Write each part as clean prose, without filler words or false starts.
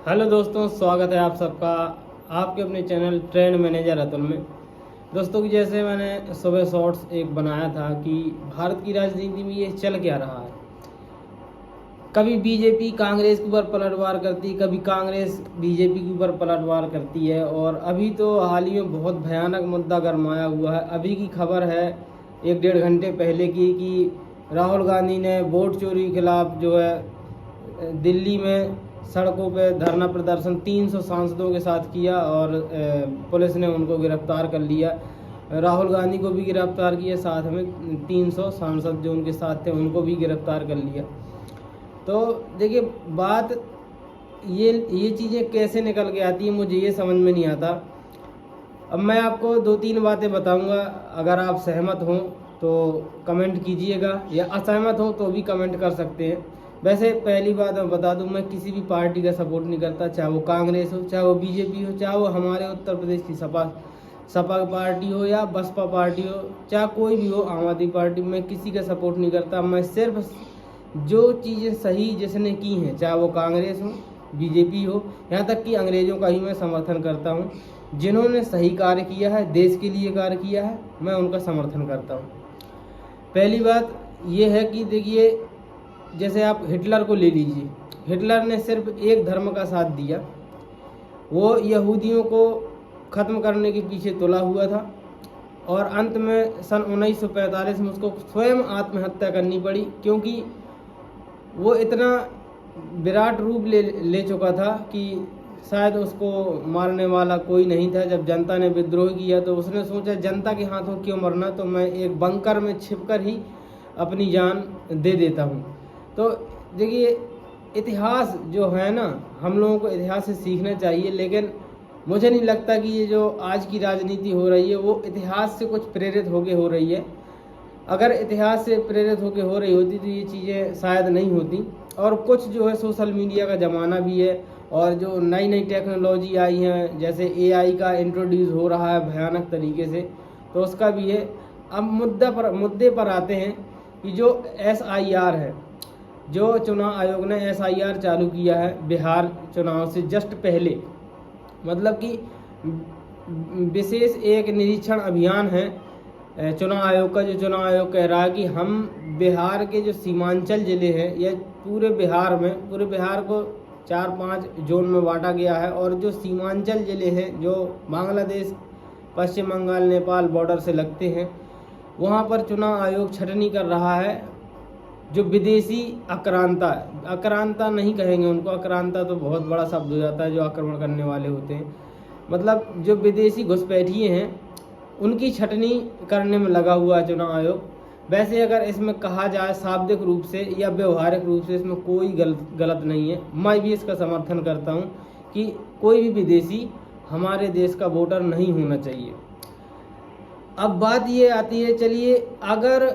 Hello दोस्तों, स्वागत है आप सबका आपके अपने चैनल ट्रेंड मैनेजर अतुल में। दोस्तों की जैसे मैंने सुबह शॉर्ट्स एक बनाया था कि भारत की राजनीति में ये चल क्या रहा है। कभी बीजेपी कांग्रेस के ऊपर पलटवार करती है, कभी कांग्रेस बीजेपी के ऊपर पलटवार करती है। और अभी तो हाल ही में बहुत भयानक मुद्दा गरमाया हुआ है। अभी की खबर है 1-1.5 घंटे पहले की कि राहुल गांधी ने वोट चोरी के खिलाफ जो है दिल्ली में सड़कों पे धरना प्रदर्शन 300 सांसदों के साथ किया और पुलिस ने उनको गिरफ्तार कर लिया। राहुल गांधी को भी गिरफ्तार किया, साथ में 300 सांसद जो उनके साथ थे उनको भी गिरफ्तार कर लिया। तो देखिए बात ये चीज़ें कैसे निकल के आती है मुझे ये समझ में नहीं आता। अब मैं आपको 2-3 बातें बताऊंगा, अगर आप सहमत हों तो कमेंट कीजिएगा या असहमत हो तो भी कमेंट कर सकते हैं। वैसे पहली बात मैं बता दूं, मैं किसी भी पार्टी का सपोर्ट नहीं करता, चाहे वो कांग्रेस हो, चाहे वो बीजेपी हो, चाहे वो हमारे उत्तर प्रदेश की सपा पार्टी हो या बसपा पार्टी हो, चाहे कोई भी हो, आम आदमी पार्टी, मैं किसी का सपोर्ट नहीं करता। मैं सिर्फ जो चीज़ें सही जिसने की हैं, चाहे वो कांग्रेस हो, बीजेपी हो, यहाँ तक कि अंग्रेज़ों का ही मैं समर्थन करता हूँ। जिन्होंने सही कार्य किया है, देश के लिए कार्य किया है, मैं उनका समर्थन करता हूँ। पहली बात ये है कि देखिए, जैसे आप हिटलर को ले लीजिए। हिटलर ने सिर्फ एक धर्म का साथ दिया, वो यहूदियों को ख़त्म करने के पीछे तुला हुआ था और अंत में सन 1945 में उसको स्वयं आत्महत्या करनी पड़ी, क्योंकि वो इतना विराट रूप ले चुका था कि शायद उसको मारने वाला कोई नहीं था। जब जनता ने विद्रोह किया तो उसने सोचा जनता के हाथों क्यों मरना, तो मैं एक बंकर में छिपकर ही अपनी जान दे देता हूँ। तो देखिए, इतिहास जो है ना, हम लोगों को इतिहास से सीखना चाहिए, लेकिन मुझे नहीं लगता कि ये जो आज की राजनीति हो रही है वो इतिहास से कुछ प्रेरित होके हो रही है। अगर इतिहास से प्रेरित होके हो रही होती तो ये चीज़ें शायद नहीं होती। और कुछ जो है सोशल मीडिया का ज़माना भी है और जो नई नई टेक्नोलॉजी आई हैं, जैसे एआई का इंट्रोड्यूस हो रहा है भयानक तरीके से, तो उसका भी है। अब मुद्दे पर आते हैं कि जो SIR है, जो चुनाव आयोग ने SIR चालू किया है बिहार चुनाव से जस्ट पहले, मतलब कि विशेष एक निरीक्षण अभियान है चुनाव आयोग का। जो चुनाव आयोग कह रहा है कि हम बिहार के जो सीमांचल ज़िले हैं या पूरे बिहार को 4-5 जोन में बांटा गया है, और जो सीमांचल ज़िले हैं जो बांग्लादेश, पश्चिम बंगाल, नेपाल बॉर्डर से लगते हैं, वहाँ पर चुनाव आयोग छटनी कर रहा है। जो विदेशी आक्रांता नहीं कहेंगे उनको, आक्रांता तो बहुत बड़ा शब्द हो जाता है, जो आक्रमण करने वाले होते हैं, मतलब जो विदेशी घुसपैठिए हैं उनकी छटनी करने में लगा हुआ है चुनाव आयोग। वैसे अगर इसमें कहा जाए शाब्दिक रूप से या व्यवहारिक रूप से, इसमें कोई गलत नहीं है। मैं भी इसका समर्थन करता हूँ कि कोई भी विदेशी हमारे देश का वोटर नहीं होना चाहिए। अब बात ये आती है, चलिए अगर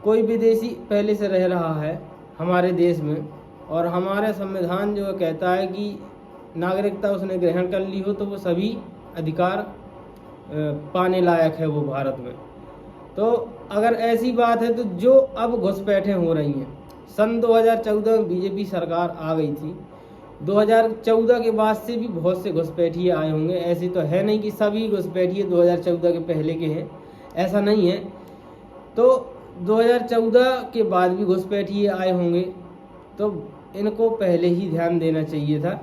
कोई विदेशी पहले से रह रहा है हमारे देश में और हमारे संविधान जो कहता है कि नागरिकता उसने ग्रहण कर ली हो तो वो सभी अधिकार पाने लायक है वो भारत में। तो अगर ऐसी बात है तो जो अब घुसपैठें हो रही हैं, सन 2014 में बीजेपी सरकार आ गई थी, 2014 के बाद से भी बहुत से घुसपैठिए आए होंगे। ऐसे तो है नहीं कि सभी घुसपैठिए 2014 के पहले के हैं, ऐसा नहीं है। तो 2014 के बाद भी घुसपैठिए आए होंगे, तो इनको पहले ही ध्यान देना चाहिए था।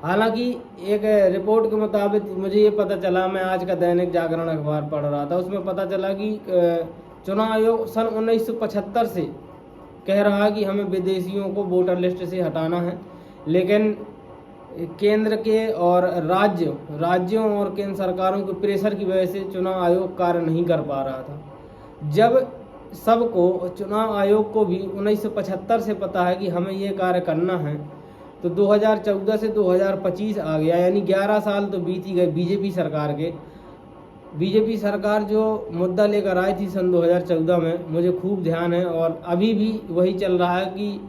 हालांकि एक रिपोर्ट के मुताबिक मुझे ये पता चला, मैं आज का दैनिक जागरण अखबार पढ़ रहा था, उसमें पता चला कि चुनाव आयोग सन 1975 से कह रहा है कि हमें विदेशियों को वोटर लिस्ट से हटाना है, लेकिन केंद्र के और राज्यों और केंद्र सरकारों के प्रेशर की वजह से चुनाव आयोग कार्य नहीं कर पा रहा था। जब सबको, चुनाव आयोग को भी 1975 से पता है कि हमें ये कार्य करना है, तो 2014 से 2025 आ गया, यानी 11 साल तो बीत ही गए बीजेपी सरकार के। बीजेपी सरकार जो मुद्दा लेकर आई थी सन 2014 में, मुझे खूब ध्यान है, और अभी भी वही चल रहा है कि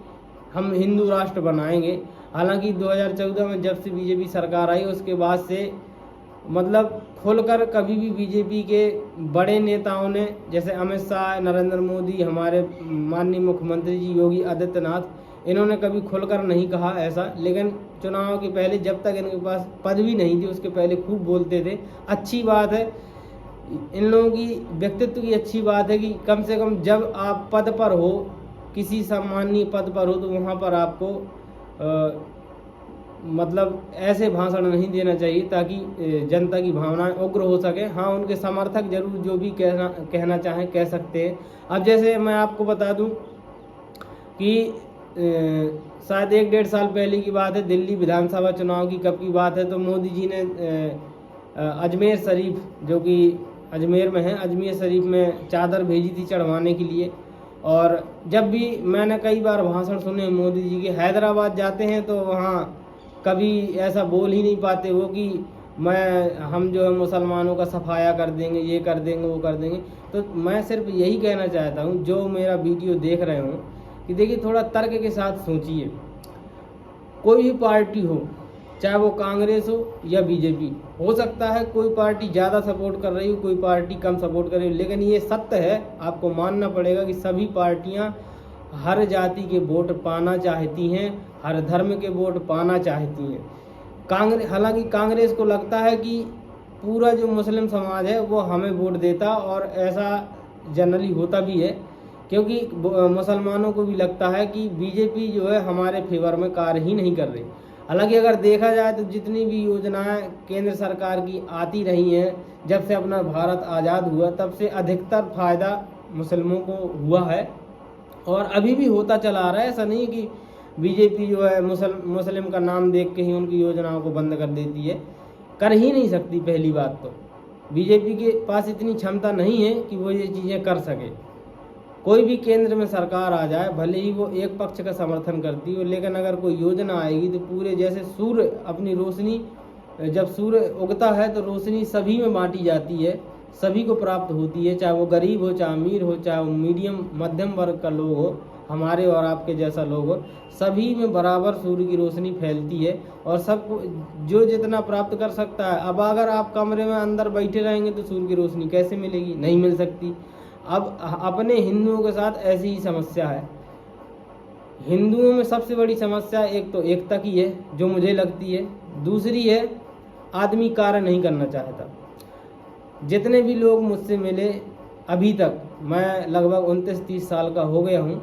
हम हिंदू राष्ट्र बनाएंगे। हालांकि 2014 में जब से बीजेपी सरकार आई उसके बाद से मतलब खुलकर कभी भी बीजेपी के बड़े नेताओं ने, जैसे अमित शाह, नरेंद्र मोदी, हमारे माननीय मुख्यमंत्री जी योगी आदित्यनाथ, इन्होंने कभी खुलकर नहीं कहा ऐसा, लेकिन चुनाव के पहले जब तक इनके पास पद भी नहीं थी उसके पहले खूब बोलते थे। अच्छी बात है, इन लोगों की व्यक्तित्व की अच्छी बात है कि कम से कम जब आप पद पर हो, किसी सम्मानीय पद पर हो, तो वहाँ पर आपको मतलब ऐसे भाषण नहीं देना चाहिए ताकि जनता की भावनाएं उग्र हो सके। हाँ, उनके समर्थक जरूर जो भी कहना चाहें कह सकते हैं। अब जैसे मैं आपको बता दूं कि शायद 1-1.5 साल पहले की बात है, दिल्ली विधानसभा चुनाव की कब की बात है, तो मोदी जी ने अजमेर शरीफ, जो कि अजमेर में है, अजमेर शरीफ में चादर भेजी थी चढ़वाने के लिए। और जब भी मैंने कई बार भाषण सुने मोदी जी के, हैदराबाद जाते हैं तो वहाँ कभी ऐसा बोल ही नहीं पाते वो कि हम जो है मुसलमानों का सफाया कर देंगे, ये कर देंगे, वो कर देंगे। तो मैं सिर्फ यही कहना चाहता हूँ जो मेरा वीडियो देख रहे हो कि देखिए, थोड़ा तर्क के साथ सोचिए। कोई भी पार्टी हो, चाहे वो कांग्रेस हो या बीजेपी, हो सकता है कोई पार्टी ज़्यादा सपोर्ट कर रही हो, कोई पार्टी कम सपोर्ट कर रही हो, लेकिन ये सत्य है, आपको मानना पड़ेगा कि सभी पार्टियाँ हर जाति के वोट पाना चाहती हैं, हर धर्म के वोट पाना चाहती हैं। हालांकि कांग्रेस को लगता है कि पूरा जो मुस्लिम समाज है वो हमें वोट देता, और ऐसा जनरली होता भी है, क्योंकि मुसलमानों को भी लगता है कि बीजेपी जो है हमारे फेवर में कार्य ही नहीं कर रही। हालांकि अगर देखा जाए तो जितनी भी योजनाएं केंद्र सरकार की आती रही हैं, जब से अपना भारत आज़ाद हुआ तब से अधिकतर फ़ायदा मुसलमानों को हुआ है, और अभी भी होता चला आ रहा है। ऐसा नहीं कि बीजेपी जो है मुस्लिम का नाम देख के ही उनकी योजनाओं को बंद कर देती है, कर ही नहीं सकती। पहली बात तो बीजेपी के पास इतनी क्षमता नहीं है कि वो ये चीज़ें कर सके। कोई भी केंद्र में सरकार आ जाए, भले ही वो एक पक्ष का समर्थन करती हो, लेकिन अगर कोई योजना आएगी तो पूरे, जैसे सूर्य अपनी रोशनी, जब सूर्य उगता है तो रोशनी सभी में बांटी जाती है, सभी को प्राप्त होती है, चाहे वो गरीब हो, चाहे अमीर हो, चाहे वो मीडियम मध्यम वर्ग का लोग हो, हमारे और आपके जैसा लोग हो, सभी में बराबर सूर्य की रोशनी फैलती है, और सबको जो जितना प्राप्त कर सकता है। अब अगर आप कमरे में अंदर बैठे रहेंगे तो सूर्य की रोशनी कैसे मिलेगी? नहीं मिल सकती। अब अपने हिंदुओं के साथ ऐसी ही समस्या है। हिंदुओं में सबसे बड़ी समस्या एक तो एकता की है, जो मुझे लगती है। दूसरी है, आदमी कार्य नहीं करना चाहता। जितने भी लोग मुझसे मिले अभी तक, मैं लगभग 29-30 साल का हो गया हूँ,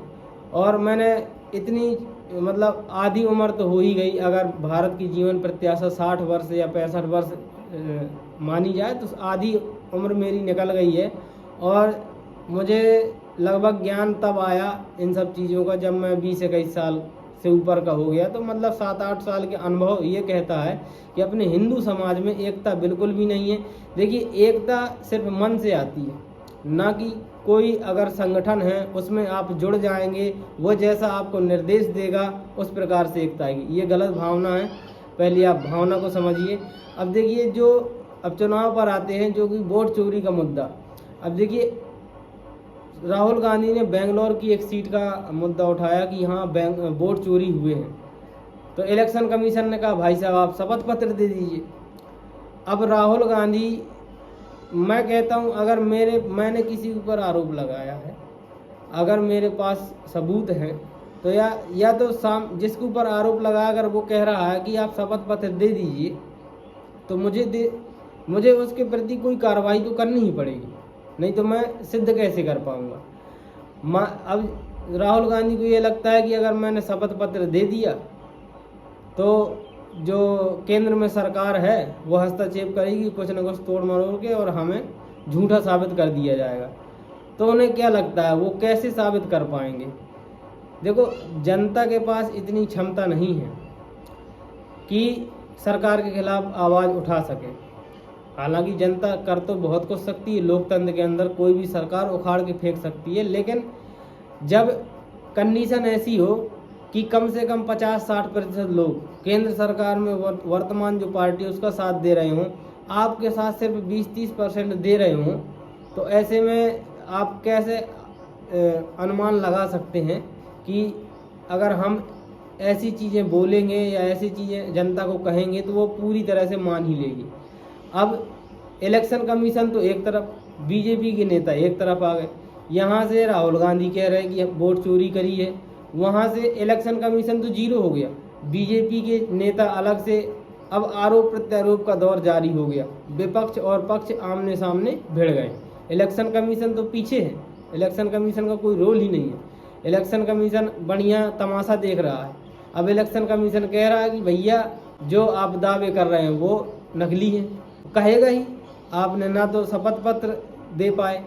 और मैंने इतनी, मतलब आधी उम्र तो हो ही गई, अगर भारत की जीवन प्रत्याशा 60 वर्ष या 65 वर्ष मानी जाए तो आधी उम्र मेरी निकल गई है। और मुझे लगभग ज्ञान तब आया इन सब चीज़ों का जब मैं 20-21 साल से ऊपर का हो गया। तो मतलब 7-8 साल के अनुभव ये कहता है कि अपने हिंदू समाज में एकता बिल्कुल भी नहीं है। देखिए, एकता सिर्फ मन से आती है, ना कि कोई अगर संगठन है उसमें आप जुड़ जाएंगे, वो जैसा आपको निर्देश देगा उस प्रकार से एकता आएगी। ये गलत भावना है, पहले आप भावना को समझिए। अब देखिए, जो अब चुनाव पर आते हैं, जो कि वोट चोरी का मुद्दा। अब देखिए, राहुल गांधी ने बेंगलोर की एक सीट का मुद्दा उठाया कि हाँ वोट चोरी हुए हैं, तो इलेक्शन कमीशन ने कहा भाई साहब आप शपथ पत्र दे दीजिए। अब राहुल गांधी, मैं कहता हूँ, अगर मैंने किसी ऊपर आरोप लगाया है, अगर मेरे पास सबूत हैं, तो या तो जिसके ऊपर आरोप लगाया, अगर वो कह रहा है कि आप शपथ पत्र दे दीजिए, तो मुझे उसके प्रति कोई कार्रवाई तो करनी ही पड़ेगी, नहीं तो मैं सिद्ध कैसे कर पाऊँगा। अब राहुल गांधी को ये लगता है कि अगर मैंने शपथ पत्र दे दिया तो जो केंद्र में सरकार है वो हस्तक्षेप करेगी, कुछ न कुछ तोड़ मरोड़ के, और हमें झूठा साबित कर दिया जाएगा। तो उन्हें क्या लगता है वो कैसे साबित कर पाएंगे? देखो, जनता के पास इतनी क्षमता नहीं है कि सरकार के खिलाफ आवाज़ उठा सके। हालांकि जनता कर तो बहुत कुछ सकती है, लोकतंत्र के अंदर कोई भी सरकार उखाड़ के फेंक सकती है, लेकिन जब कंडीशन ऐसी हो कि कम से कम 50-60% लोग केंद्र सरकार में वर्तमान जो पार्टी है उसका साथ दे रहे हों, आपके साथ सिर्फ 20-30% दे रहे हों, तो ऐसे में आप कैसे अनुमान लगा सकते हैं कि अगर हम ऐसी चीज़ें बोलेंगे या ऐसी चीज़ें जनता को कहेंगे तो वो पूरी तरह से मान ही लेगी। अब इलेक्शन कमीशन तो एक तरफ, बीजेपी के नेता एक तरफ आ गए। यहाँ से राहुल गांधी कह रहे हैं कि वोट चोरी करी है, वहाँ से इलेक्शन कमीशन तो जीरो हो गया। बीजेपी के नेता अलग से, अब आरोप प्रत्यारोप का दौर जारी हो गया। विपक्ष और पक्ष आमने सामने भिड़ गए। इलेक्शन कमीशन तो पीछे है, इलेक्शन कमीशन का कोई रोल ही नहीं है। इलेक्शन कमीशन बढ़िया तमाशा देख रहा है। अब इलेक्शन कमीशन कह रहा है कि भैया जो आप दावे कर रहे हैं वो नकली हैं, कहेगा ही। आपने ना तो शपथ पत्र दे पाए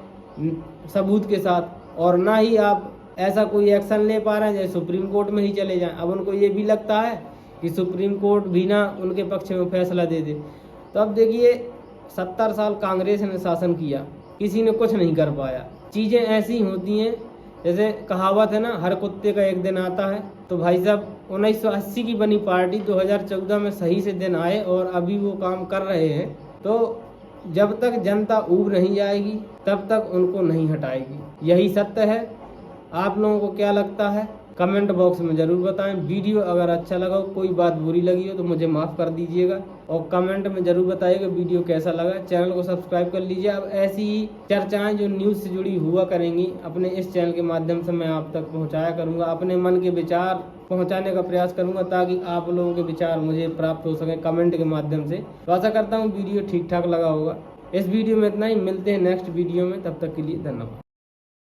सबूत के साथ, और ना ही आप ऐसा कोई एक्शन ले पा रहे हैं जैसे सुप्रीम कोर्ट में ही चले जाएं। अब उनको ये भी लगता है कि सुप्रीम कोर्ट भी ना उनके पक्ष में फैसला दे दे। तो अब देखिए 70 साल कांग्रेस ने शासन किया, किसी ने कुछ नहीं कर पाया। चीज़ें ऐसी होती हैं, जैसे कहावत है ना, हर कुत्ते का एक दिन आता है। तो भाई साहब 1980 की बनी पार्टी 2014 में सही से दिन आए और अभी वो काम कर रहे हैं। तो जब तक जनता ऊब नहीं जाएगी तब तक उनको नहीं हटाएगी, यही सत्य है। आप लोगों को क्या लगता है कमेंट बॉक्स में ज़रूर बताएं। वीडियो अगर अच्छा लगा हो, कोई बात बुरी लगी हो तो मुझे माफ़ कर दीजिएगा, और कमेंट में ज़रूर बताइएगा वीडियो कैसा लगा। चैनल को सब्सक्राइब कर लीजिए। अब ऐसी ही चर्चाएं जो न्यूज़ से जुड़ी हुआ करेंगी अपने इस चैनल के माध्यम से मैं आप तक पहुंचाया करूंगा। अपने मन के विचार पहुंचाने का प्रयास करूंगा ताकि आप लोगों के विचार मुझे प्राप्त हो सके कमेंट के माध्यम से। तो आशा करता हूँ वीडियो ठीक ठाक लगा होगा। इस वीडियो में इतना ही, मिलते हैं नेक्स्ट वीडियो में, तब तक के लिए धन्यवाद।